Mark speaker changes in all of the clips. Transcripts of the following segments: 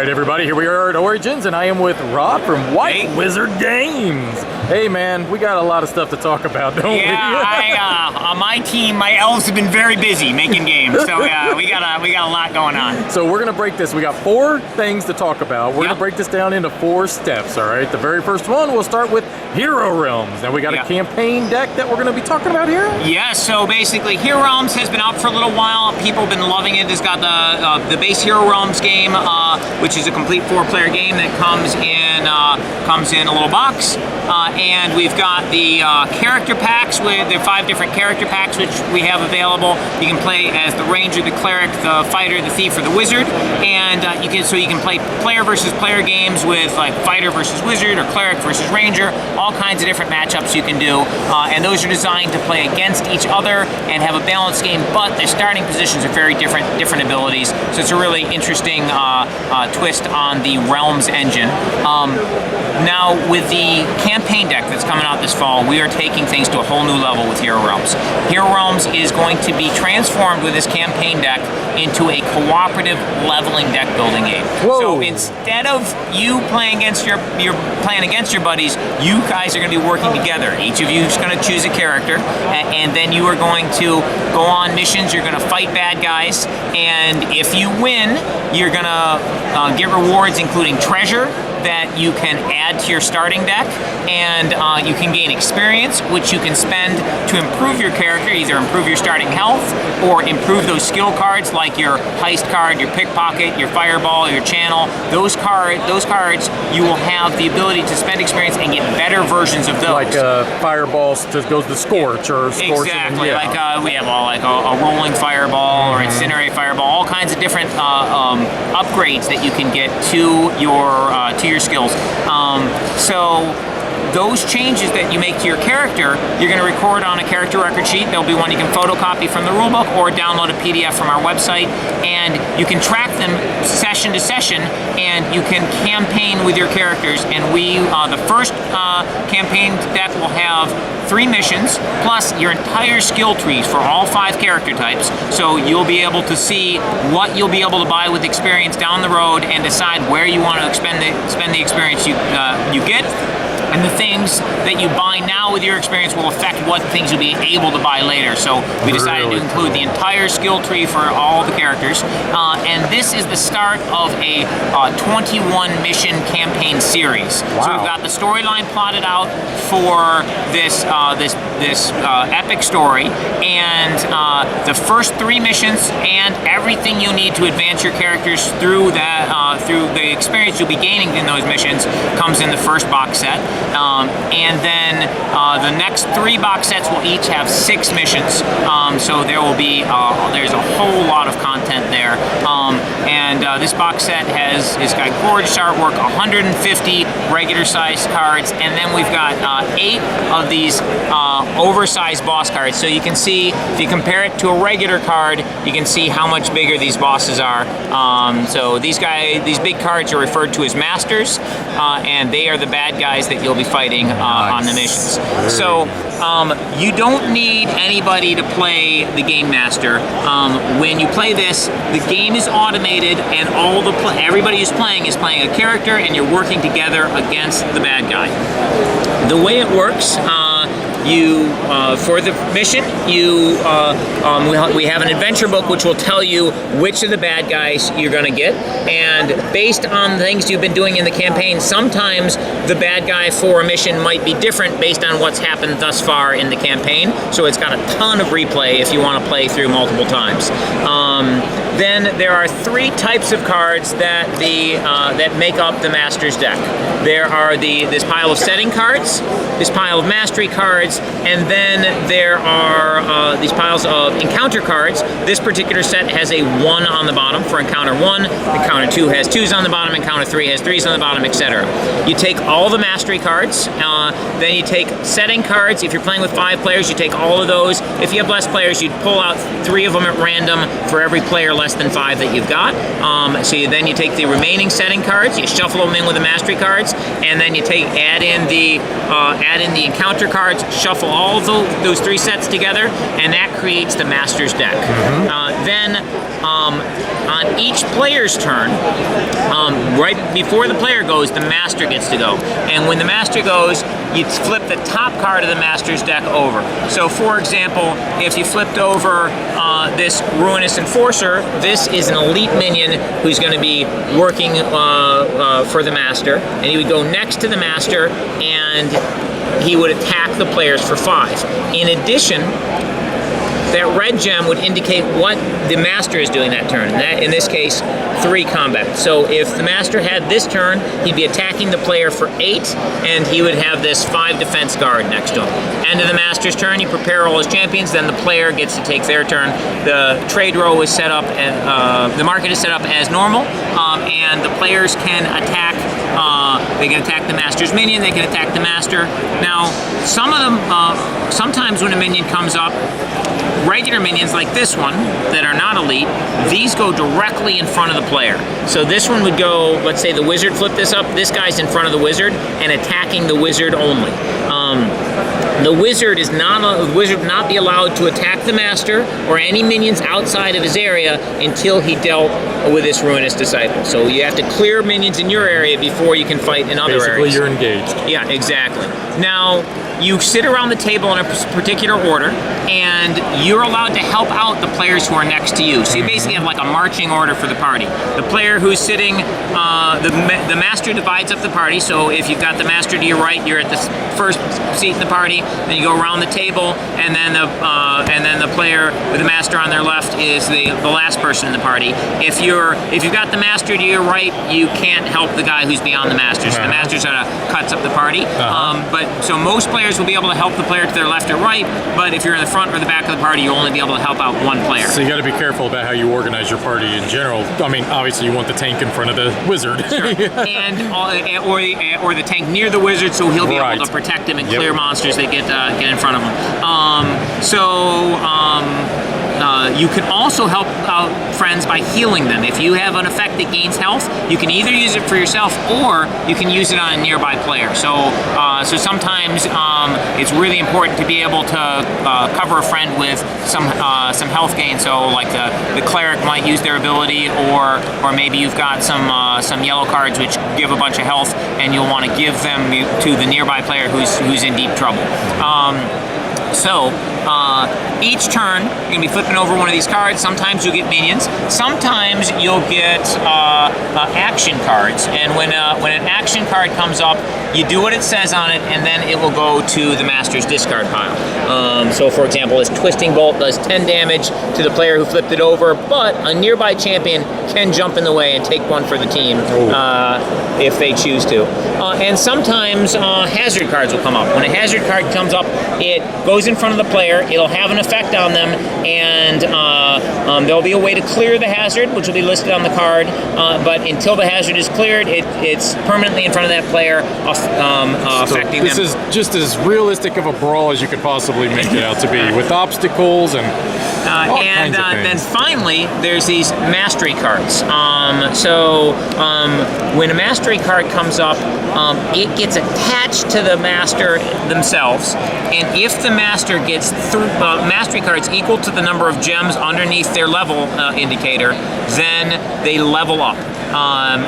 Speaker 1: right, everybody, here we are at Origins, and I am with Rob from White Wizard Games. Hey, man, we got a lot of stuff to talk about, don't we?
Speaker 2: Yeah, my team, my elves have been very busy making games, so we got a lot going on.
Speaker 1: So we're gonna break this. We got 4 things to talk about. We're gonna break this down into 4 steps. All right. The very first one, we'll start with Hero Realms. Now we got a campaign deck that we're gonna be talking about here.
Speaker 2: Yeah. So basically, Hero Realms has been out for a little while. People have been loving it. It's got the base Hero Realms game, which is a complete 4-player game that comes in a little box. And we've got the character packs with the 5 different character packs which we have available. You can play as the ranger, the cleric, the fighter, the thief, or the wizard, and you can play player versus player games with like fighter versus wizard or cleric versus ranger. All kinds of different matchups you can do, and those are designed to play against each other and have a balanced game. But their starting positions are very different abilities, so it's a really interesting twist on the Realms engine. Now, with the campaign deck that's coming out this fall, we are taking things to a whole new level with Hero Realms. Hero Realms is going to be transformed with this campaign deck into a cooperative leveling deck building game.
Speaker 1: Whoa.
Speaker 2: So instead of you playing against your buddies, you guys are going to be working together. Each of you is going to choose a character, and then you are going to go on missions. You're going to fight bad guys, and if you win, you're going to get rewards including treasure that you can add to your starting deck, and you can gain experience, which you can spend to improve your character, either improve your starting health or improve those skill cards like your heist card, your pickpocket, your fireball, your channel. Those cards, you will have the ability to spend experience and get better versions of those.
Speaker 1: Like fireball just goes to Scorch or Scorch.
Speaker 2: Exactly. Like we have a rolling fireball or incinerate fireball, all kinds of different upgrades that you can get to your skills. So those changes that you make to your character, you're going to record on a character record sheet. There'll be one you can photocopy from the rulebook or download a PDF from our website, and you can track them session to session, and you can campaign with your characters. And the first campaign deck will have 3 missions plus your entire skill trees for all 5 character types, so you'll be able to see what you'll be able to buy with experience down the road and decide where you want to spend the experience you get. And the things that you buy now with your experience will affect what things you'll be able to buy later. So we decided to include the entire skill tree for all the characters. And this is the start of a 21 mission campaign series.
Speaker 1: Wow.
Speaker 2: So we've got the storyline plotted out for this epic story, and the first 3 missions and everything you need to advance your characters through the experience you'll be gaining in those missions comes in the first box set. And then the next 3 box sets will each have 6 missions. So there will be there's a whole lot of content there. This box set it's got gorgeous artwork, 150 regular sized cards, and then we've got 8 of these oversized boss cards. So you can see, if you compare it to a regular card, you can see how much bigger these bosses are. So these big cards are referred to as masters, and they are the bad guys that you'll be fighting on the missions. So you don't need anybody to play the game master. When you play this, the game is automated, and everybody who's playing is playing a character, and you're working together against the bad guy. The way it works, for the mission, we have an adventure book which will tell you which of the bad guys you're going to get, and based on things you've been doing in the campaign, sometimes the bad guy for a mission might be different based on what's happened thus far in the campaign. So it's got a ton of replay if you want to play through multiple times. Then there are 3 types of cards that make up the Master's deck. There are this pile of setting cards, this pile of mastery cards, and then there are these piles of encounter cards. This particular set has a 1 on the bottom for encounter 1, encounter 2 has 2s on the bottom, encounter 3 has 3s on the bottom, etc. You take all the mastery cards, then you take setting cards. If you're playing with 5 players, you take all of those if you have less players, you'd pull out 3 of them at random for every player less than 5 that you've got. So then you take the remaining setting cards, you shuffle them in with the mastery cards, and then you add in the encounter cards, shuffle all of those 3 sets together, and that creates the master's deck. Then on each player's turn, right before the player goes, the master gets to go. And when the master goes, you flip the top card of the master's deck over. So for example, if you flipped over this Ruinous Enforcer, this is an elite minion who's going to be working for the master, and he would go next to the master, and he would attack the players for 5. In addition, that red gem would indicate what the master is doing that turn. That, in this case, 3 combat. So if the master had this turn, he'd be attacking the player for 8, and he would have this 5 defense guard next to him. End of the master's turn, you prepare all his champions, then the player gets to take their turn. The trade row is set up, and the market is set up as normal, and the players can attack. They can attack the master's minion, they can attack the master. Now, some of them, sometimes when a minion comes up, regular minions like this one that are not elite, these go directly in front of the player. So this one would go, let's say the wizard flipped this up, this guy's in front of the wizard and attacking the wizard only. The wizard would not be allowed to attack the master or any minions outside of his area until he dealt with this Ruinous Disciple. So you have to clear minions in your area before you can fight in other areas.
Speaker 1: Basically, you're engaged.
Speaker 2: Yeah, exactly. Now, you sit around the table in a particular order, and you're allowed to help out the players who are next to you. So you basically have like a marching order for the party. The player who's sitting, the master divides up the party. So if you've got the master to your right, you're at the first seat in the party. Then you go around the table, and then the player with the master on their left is the last person in the party. If you've got the master to your right, you can't help the guy who's beyond the master. So the master sort of cuts up the party. But so most players will be able to help the player to their left or right, but if you're in the front or the back of the party, you'll only be able to help out one player.
Speaker 1: So you got to be careful about how you organize your party in general. I mean, obviously you want the tank in front of the wizard.
Speaker 2: Sure. or the tank near the wizard, so he'll be able to protect him and clear monsters that get in front of him. You can also help out friends by healing them. If you have an effect that gains health, you can either use it for yourself or you can use it on a nearby player. So sometimes it's really important to be able to cover a friend with some health gain. So like the cleric might use their ability, or maybe you've got some yellow cards which give a bunch of health, and you'll want to give them to the nearby player who's in deep trouble. Each turn, you're going to be flipping over one of these cards. Sometimes you'll get minions. Sometimes you'll get action cards. And when an action card comes up, you do what it says on it, and then it will go to the master's discard pile. So for example, this Twisting Bolt does 10 damage to the player who flipped it over, but a nearby champion can jump in the way and take one for the team if they choose to. And sometimes hazard cards will come up. When a hazard card comes up, it goes in front of the player, it'll have an effect on them, and there'll be a way to clear the hazard, which will be listed on the card, but until the hazard is cleared, it's permanently in front of that player, affecting them.
Speaker 1: This is just as realistic of a brawl as you could possibly make it out to be, with obstacles and all kinds of things.
Speaker 2: Then finally, there's these mastery cards. When a mastery card comes up, it gets attached to the master themselves, and if the master gets mastery cards equal to the number of gems underneath their level indicator, then they level up.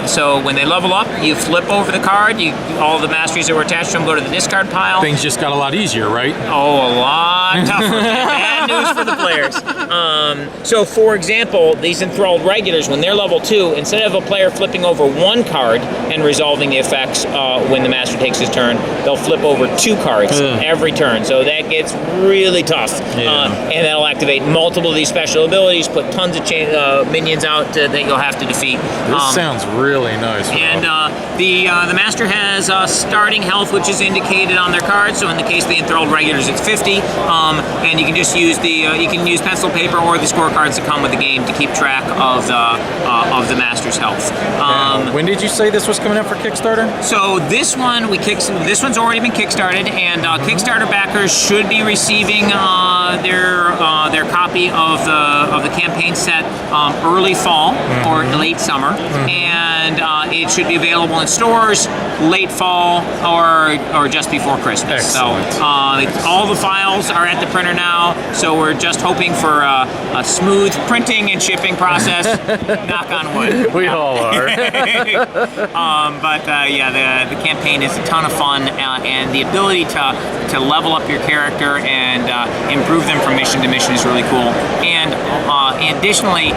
Speaker 2: So when they level up, you flip over the card, all the masteries that were attached to them go to the discard pile.
Speaker 1: Things just got a lot easier, right?
Speaker 2: Oh, a lot tougher. Bad news for the players. So for example, these enthralled regulars, when they're level 2, instead of a player flipping over one card and resolving the effects when the master takes his turn, they'll flip over 2 cards every turn. So that gets really tough. And that'll activate multiple of these special abilities, put tons of minions out that you'll have to defeat.
Speaker 1: Sounds really nice.
Speaker 2: And the master has starting health, which is indicated on their card. So in the case of the enthralled regulars, it's 50. And you can just use you can use pencil, paper, or the scorecards that come with the game to keep track of the master's health.
Speaker 1: When did you say this was coming out for Kickstarter?
Speaker 2: So this one this one's already been kickstarted, and Kickstarter backers should be receiving their copy of the campaign set early fall or late summer, and it should be available in stores late fall or just before Christmas.
Speaker 1: Excellent.
Speaker 2: So all the files are at the printer now, so we're just hoping for a smooth printing and shipping process. Knock on wood.
Speaker 1: We all are.
Speaker 2: Yeah, the campaign is a ton of fun, and the ability to level up your character and improve them from mission to mission is really cool. And additionally,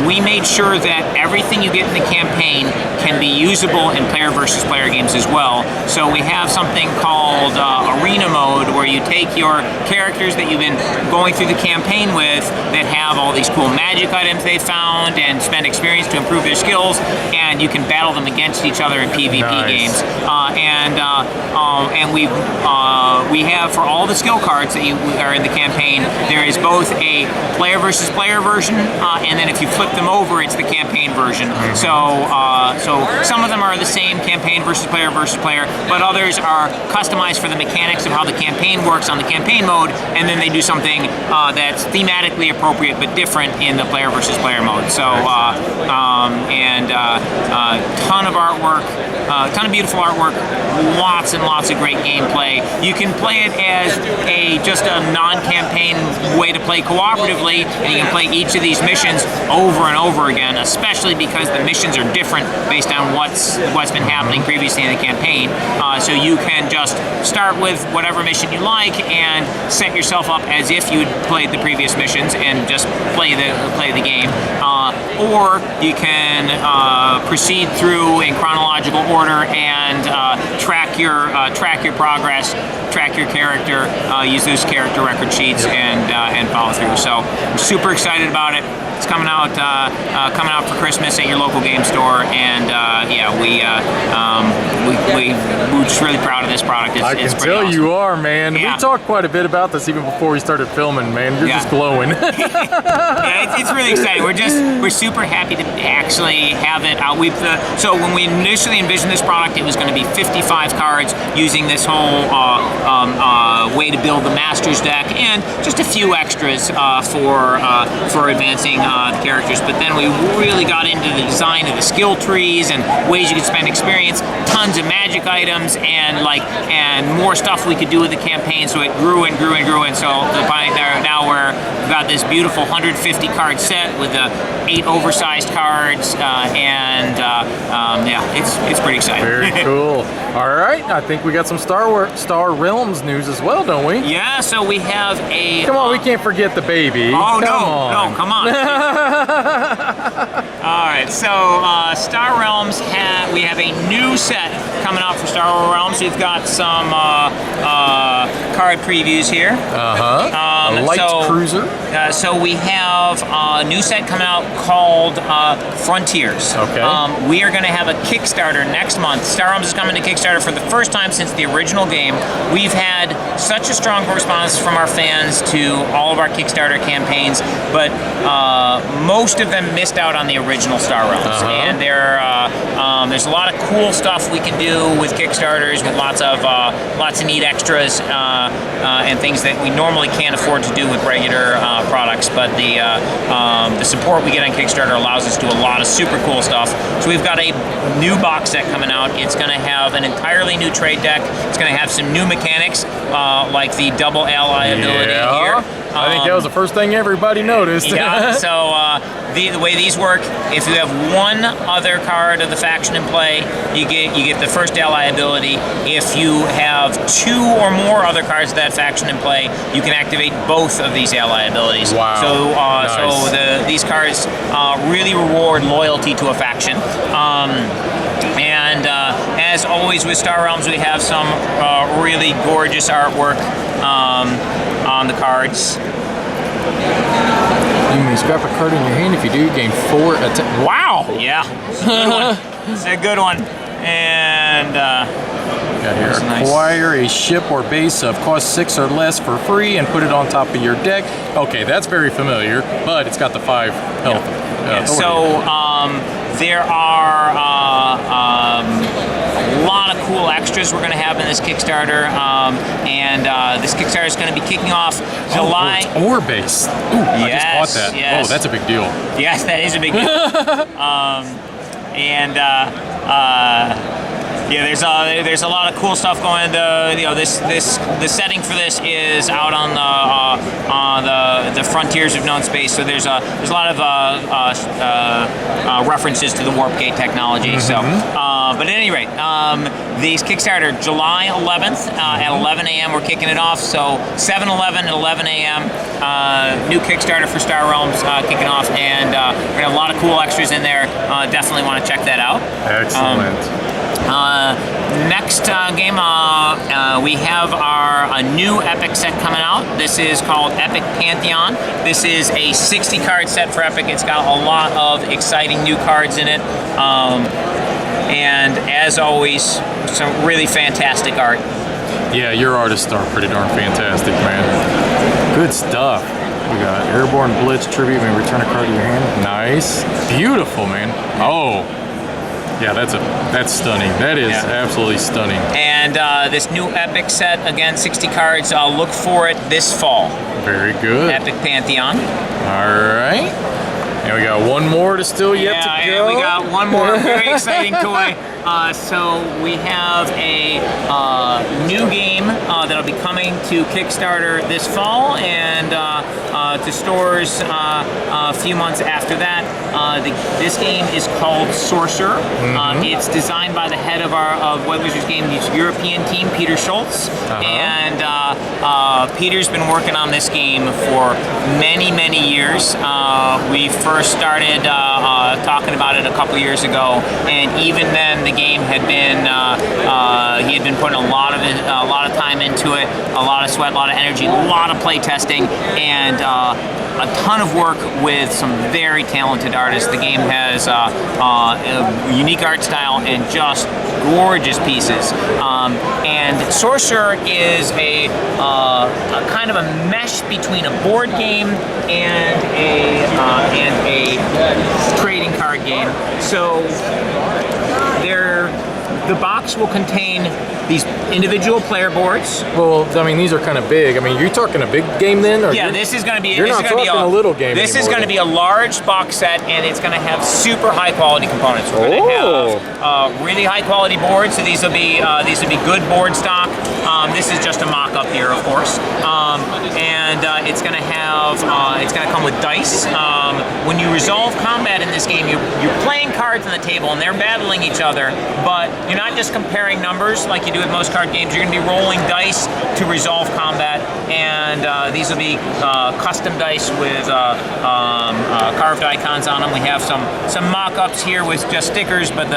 Speaker 2: we made sure that everything you get in the campaign can be usable in player versus player games as well. So we have something called arena mode, where you take your characters that you've been going through the campaign with that have all these cool magic items they found and spend experience to improve their skills, and you can battle them against each other in PvP games. And we have, for all the skill cards that are in the campaign, there is both a player versus player version, and then if you flip them over, it's the campaign version. So some of them are the same campaign versus player, but others are customized for the mechanics of how the campaign works on the campaign mode, and then they do something that's thematically appropriate but different in the player versus player mode. So ton of artwork, ton of beautiful artwork, lots and lots of great gameplay. You can play it as just a non-campaign way to play cooperatively, and you can play each of these missions over and over again, especially because the missions are different based on what's been happening previously in the campaign. So you can just start with whatever mission you like and set yourself up as if you'd played the previous missions and just play the game. Or you can proceed through in chronological order and track your progress, track your character, use those character record sheets, and follow through. So I'm super excited about it. It's coming out for Christmas at your local game store, and we're just really proud of this product.
Speaker 1: I can tell awesome. You are, man.
Speaker 2: Yeah.
Speaker 1: We talked quite a bit about this even before we started filming, man. You're just glowing.
Speaker 2: Yeah, it's really exciting. We're super happy to actually have it out. So when we initially envisioned this product, it was going to be 55 cards using this whole way to build the Masters deck, and just a few extras for advancing the characters. But then we really got into the design of the skill trees and ways you could spend experience, tons of magic items, and more stuff we could do with the campaign. So it grew and grew and grew, and so now we've got this beautiful 150 card set with 8 oversized cards, it's pretty exciting.
Speaker 1: Very cool. All right, I think we got some Star Realms news as well, don't we?
Speaker 2: Yeah, so we have a...
Speaker 1: Come on, we can't forget the baby.
Speaker 2: Oh, come on. All right, so Star Realms, we have a new set coming out for Star Realms. We've got some card previews here.
Speaker 1: A light cruiser.
Speaker 2: So we have a new set coming out called Frontiers.
Speaker 1: Okay.
Speaker 2: We are going to have a Kickstarter next month. Star Realms is coming to Kickstarter for the first time since the original game. We've had such a strong response from our fans to all of our Kickstarter campaigns, but most of them missed out on the original Star Realms. And there's a lot of cool stuff we can do with Kickstarters, with lots of neat extras and things that we normally can't afford to do with regular products. But the support we get on Kickstarter allows us to do a lot of super cool stuff. So we've got a new box set coming out. It's going to have an entirely new trade deck. It's going to have some new mechanics, like the double ally ability here.
Speaker 1: I think that was the first thing everybody noticed.
Speaker 2: Yeah, so the way these work, if you have one other card of the faction in play, you get the first ally ability. If you have 2 or more other cards of that faction in play, you can activate both of these ally abilities.
Speaker 1: Wow.
Speaker 2: So,
Speaker 1: nice.
Speaker 2: These cards really reward loyalty to a faction. As always with Star Realms, we have some really gorgeous artwork on the cards.
Speaker 1: These Scrap a card in your hand. If you do, gain 4 attack. Wow!
Speaker 2: Yeah, it's a good one. It's a good one. And
Speaker 1: got here. Acquire a ship or base of cost 6 or less for free and put it on top of your deck. Okay, that's very familiar, but it's got the 5 health.
Speaker 2: So there are a lot of cool extras we're going to have in this Kickstarter, and this Kickstarter is going to be kicking off July.
Speaker 1: Oh, it's ore based. Ooh, I just bought that.
Speaker 2: Yes.
Speaker 1: Oh, that's a big deal.
Speaker 2: Yes, that is a big deal. Yeah, there's a lot of cool stuff going into, you know, the setting for this is out on the frontiers of known space. So there's a lot of references to the warp gate technology. So, but at any rate, these Kickstarter July 11th at 11 a.m. we're kicking it off. So 7/11 at 11 a.m. New Kickstarter for Star Realms kicking off, and we're gonna have a lot of cool extras in there. Definitely want to check that out.
Speaker 1: Excellent.
Speaker 2: Next game, we have a new Epic set coming out. This is called Epic Pantheon. This is a 60 card set for Epic. It's got a lot of exciting new cards in it. And as always, some really fantastic art.
Speaker 1: Yeah, your artists are pretty darn fantastic, man. Good stuff. We got Airborne Blitz Tribute. May return a card to your hand. Nice. Beautiful, man. Oh. Yeah, that's stunning. That is absolutely stunning.
Speaker 2: And this new Epic set, again, 60 cards. Look for it this fall.
Speaker 1: Very good.
Speaker 2: Epic Pantheon.
Speaker 1: All right. And we got one more to still yet to go.
Speaker 2: Yeah, we got one more very exciting toy. So we have a new game that'll be coming to Kickstarter this fall and to stores a few months after that. This game is called Sorcerer. It's designed by the head of White Wizards Games European team, Peter Schultz, and Peter's been working on this game for many, many years. We first started talking about it a couple years ago, and even then the game had been he had been putting a lot of time into it, a lot of sweat, a lot of energy, a lot of play testing, and a ton of work with some very talented artists. The game has a unique art style and just gorgeous pieces. And Sorcerer is a kind of a mesh between a board game and a trading card game. So the box will contain these individual player boards.
Speaker 1: Well, I mean, these are kind of big. I mean, you're talking a big game then? Or
Speaker 2: yeah, this is going to be.
Speaker 1: You're not talking a little game.
Speaker 2: This is going to be a large box set, and it's going to have super high quality components. We're going to have really high quality boards. So these will be good board stock. This is just a mock-up here, of course, and it's going to have it's going to come with dice. When you resolve combat in this game, you're playing cards on the table, and they're battling each other, but you're not just comparing numbers like you do with most card games. You're going to be rolling dice to resolve combat, and these will be custom dice with carved icons on them. We have some mock-ups here with just stickers, but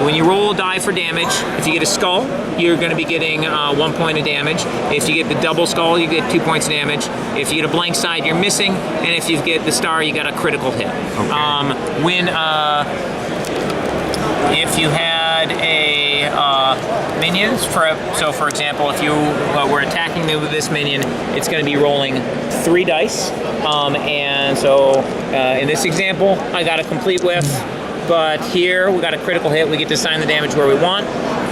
Speaker 2: when you roll a die for damage, if you get a skull, you're going to be getting 1 point of damage. If you get the double skull, you get 2 points of damage. If you get a blank side, you're missing, and if you get the star, you got a critical hit. Okay. If you had a minions, for example, if you were attacking me with this minion, it's going to be rolling 3 dice, and so in this example, I got a complete whiff, but here we got a critical hit. We get to assign the damage where we want.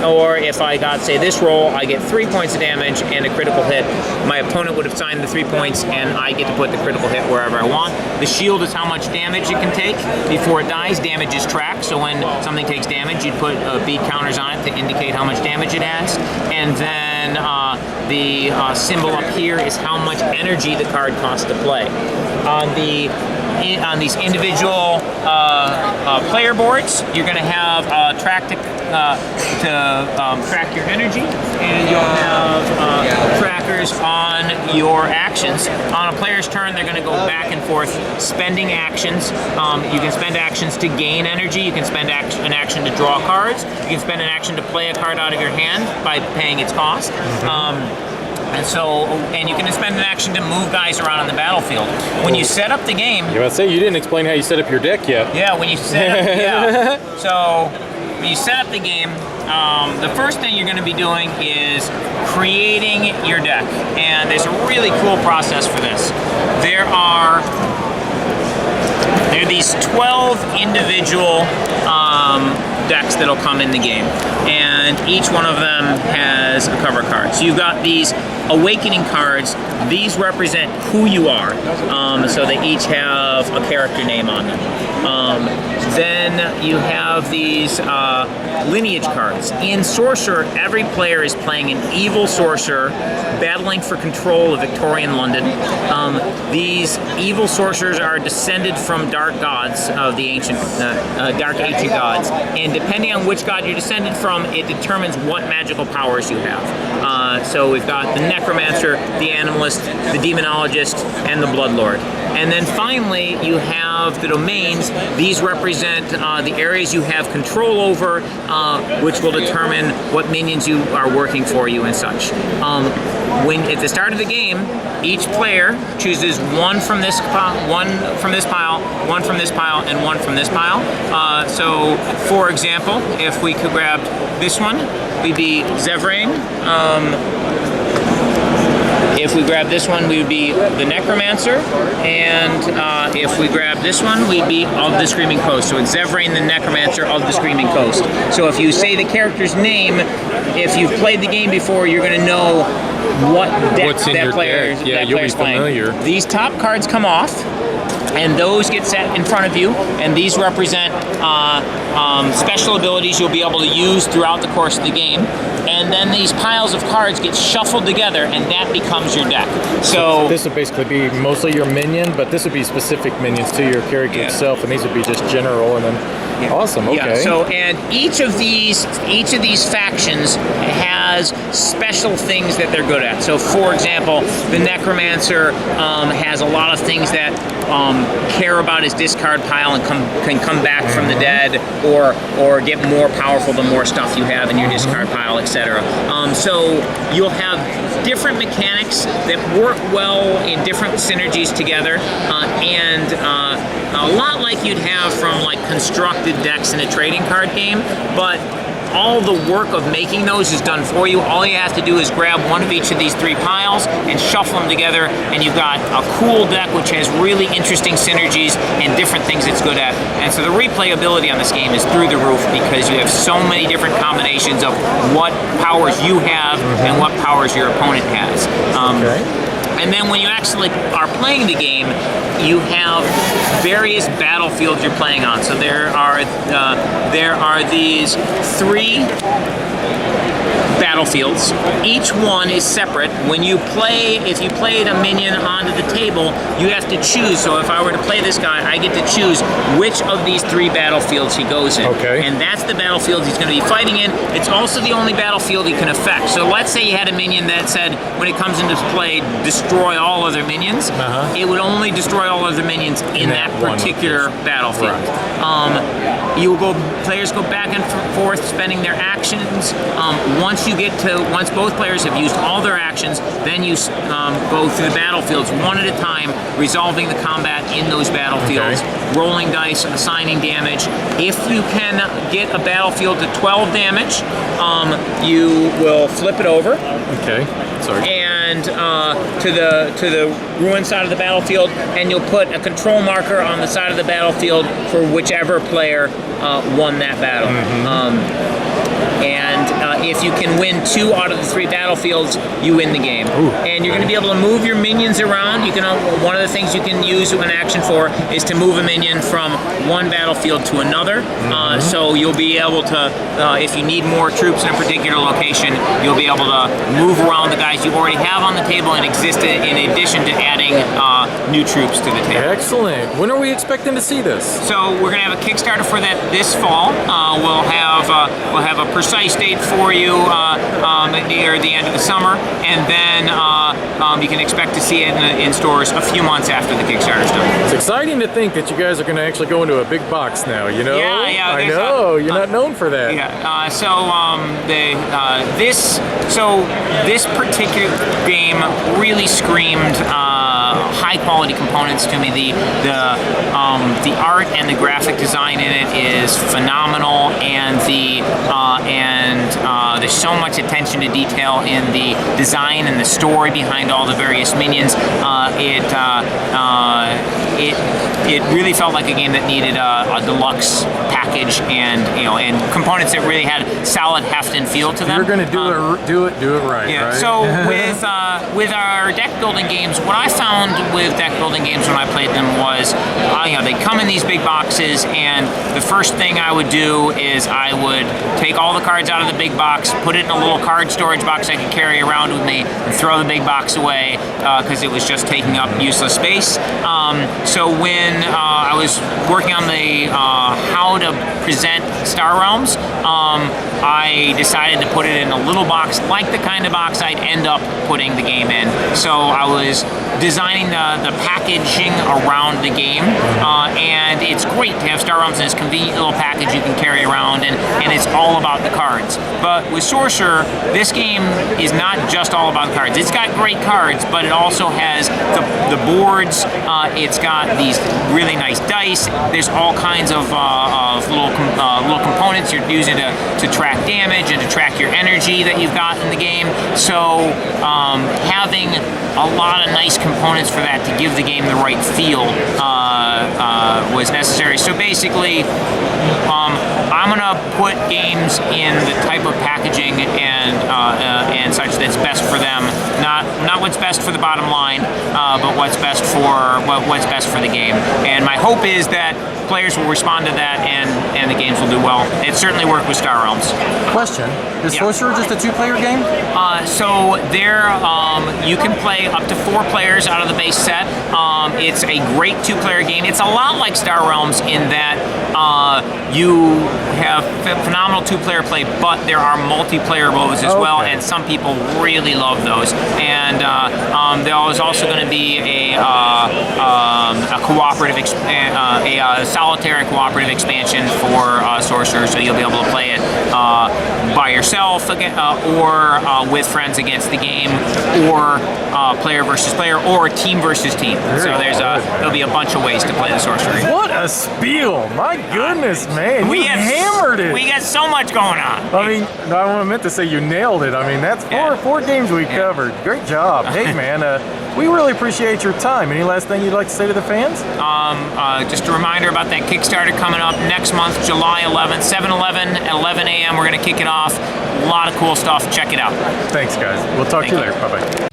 Speaker 2: Or if I got, say, this roll, I get 3 points of damage and a critical hit. My opponent would have signed the 3 points, and I get to put the critical hit wherever I want. The shield is how much damage it can take before it dies. Damage is tracked, so when something takes damage, you'd put bead counters on it to indicate how much damage it has. And then the symbol up here is how much energy the card costs to play. On these individual player boards, you're going to have track to track your energy, and you'll have trackers on your actions. On a player's turn, they're going to go back and forth spending actions. You can spend actions to gain energy. You can spend an action to draw cards. You can spend an action to play a card out of your hand by paying its cost. And you can spend an action to move guys around on the battlefield. When you set up the game,
Speaker 1: You're about to say you didn't explain how you set up your deck yet.
Speaker 2: yeah, when you set up, yeah. So when you set up the game, the first thing you're going to be doing is creating your deck, and there's a really cool process for this. There are these 12 individual decks that'll come in the game, and each one of them has a cover card. So you've got these awakening cards. These represent who you are, so they each have a character name on them. Then you have these lineage cards. In Sorcerer, every player is playing an evil sorcerer battling for control of Victorian London. These evil sorcerers are descended from dark gods of the ancient gods, and depending on which god you're descended from, it determines what magical powers you have. So we've got the Necromancer, the Animalist, the Demonologist, and the Bloodlord. And then finally, you have the domains. These represent the areas you have control over, which will determine what minions you are working for you and such. At the start of the game, each player chooses one from this pile, one from this pile, one from this pile, and one from this pile. So, for example, if we could grab this one, we'd be Zevrain. If we grab this one, we would be the Necromancer, and if we grab this one, we'd be of the Screaming Coast. So it's Zevrain, the Necromancer of the Screaming Coast. So if you say the character's name, if you've played the game before, you're going to know what deck that player's playing. These top cards come off, and those get set in front of you, and these represent special abilities you'll be able to use throughout the course of the game. And then these piles of cards get shuffled together, and that becomes your deck. So
Speaker 1: this would basically be mostly your minion, but this would be specific minions to your character itself, and these would be just general, and then awesome. Okay.
Speaker 2: Yeah. So and each of these factions has special things that they're good at. So for example, the Necromancer has a lot of things that care about his discard pile and can come back from the dead, or get more powerful the more stuff you have in your discard pile, etc. So you'll have different mechanics that work well in different synergies together, and a lot like you'd have from like constructed decks in a trading card game, but all the work of making those is done for you. All you have to do is grab one of each of these three piles and shuffle them together, and you've got a cool deck which has really interesting synergies and different things it's good at. And so the replayability on this game is through the roof, because you have so many different combinations of what powers you have and what powers your opponent has. And then when you actually are playing the game, you have various battlefields you're playing on. So there are these three battlefields. Each one is separate. When you play, if you played a minion onto the table, you have to choose. So if I were to play this guy, I get to choose which of these three battlefields he goes in.
Speaker 1: Okay.
Speaker 2: And that's the battlefield he's going to be fighting in. It's also the only battlefield he can affect. So let's say you had a minion that said, when it comes into play, destroy all other minions. It would only destroy all other minions in that particular battlefield. Right. Players go back and forth, spending their actions. Once both players have used all their actions, then you go through the battlefields one at a time, resolving the combat in those battlefields, rolling dice, assigning damage. If you can get a battlefield to 12 damage, you will flip it over.
Speaker 1: Okay. Sorry.
Speaker 2: And to the ruin side of the battlefield, and you'll put a control marker on the side of the battlefield for whichever player won that battle. And if you can win 2 out of the 3 battlefields, you win the game. And you're going to be able to move your minions around. You can one of the things you can use an action for is to move a minion from one battlefield to another. So you'll be able to, if you need more troops in a particular location, you'll be able to move around the guys you already have on the table and exist in addition to adding new troops to the table.
Speaker 1: Excellent. When are we expecting to see this?
Speaker 2: So we're going to have a Kickstarter for that this fall. We'll have a precise date for for you near the end of the summer, and then you can expect to see it in stores a few months after the Kickstarter's done.
Speaker 1: It's exciting to think that you guys are going to actually go into a big box now, you know?
Speaker 2: Yeah.
Speaker 1: I know, you're not known for that.
Speaker 2: Yeah. This particular game really screamed high quality components to me. The art and the graphic design in it is phenomenal, and there's so much attention to detail in the design and the story behind all the various minions. It really felt like a game that needed a deluxe package and components that really had solid heft and feel to them.
Speaker 1: You're going to do it right.
Speaker 2: Yeah.
Speaker 1: Right?
Speaker 2: So with our deck building games, what I found with deck building games when I played them was, they come in these big boxes, and the first thing I would do is I would take all the cards out of the big box, put it in a little card storage box I could carry around with me, and throw the big box away because it was just taking up useless space. So when I was working on the how to present Star Realms, I decided to put it in a little box, like the kind of box I'd end up putting the game in. So I was designing the packaging around the game, and it's great to have Star Realms in this convenient little package you can carry around, and it's all about the cards. But with Sorcerer, this game is not just all about cards. It's got great cards, but it also has the boards. It's got these really nice dice. There's all kinds of little components you're using to track damage and to track your energy that you've got in the game. So having a lot of nice components for that to give the game the right feel was necessary. So basically, I'm gonna put games in the type of packaging and such that's best for them. Not what's best for the bottom line, but what's best for the game. And my hope is that players will respond to that, and the games will do well. It certainly worked with Star Realms.
Speaker 3: Question: Is Sorcerer just a two-player game?
Speaker 2: So there, you can play up to 4 players out of the base set. It's a great 2-player game. It's a lot like Star Realms in that you have phenomenal 2-player play, but there are multiplayer modes as well, and some people really love those. And there is also going to be a cooperative, solitary cooperative expansion for Sorcerer, so you'll be able to play it by yourself or with friends against the game, or player versus player, or team versus team. So there'll be a bunch of ways to play the Sorcerer.
Speaker 1: What a spiel! My goodness, man, you hammered it.
Speaker 2: We got so much going on.
Speaker 1: I mean, I meant to say you nailed it. I mean, that's four games we covered. Great job. Hey, man, we really appreciate your time. Any last thing you'd like to say to the fans?
Speaker 2: Just a reminder about that Kickstarter coming up next month, July 11th, 7/11 at 11 a.m. We're going to kick it off. A lot of cool stuff. Check it out.
Speaker 1: Thanks, guys. We'll talk to you later. Bye-bye.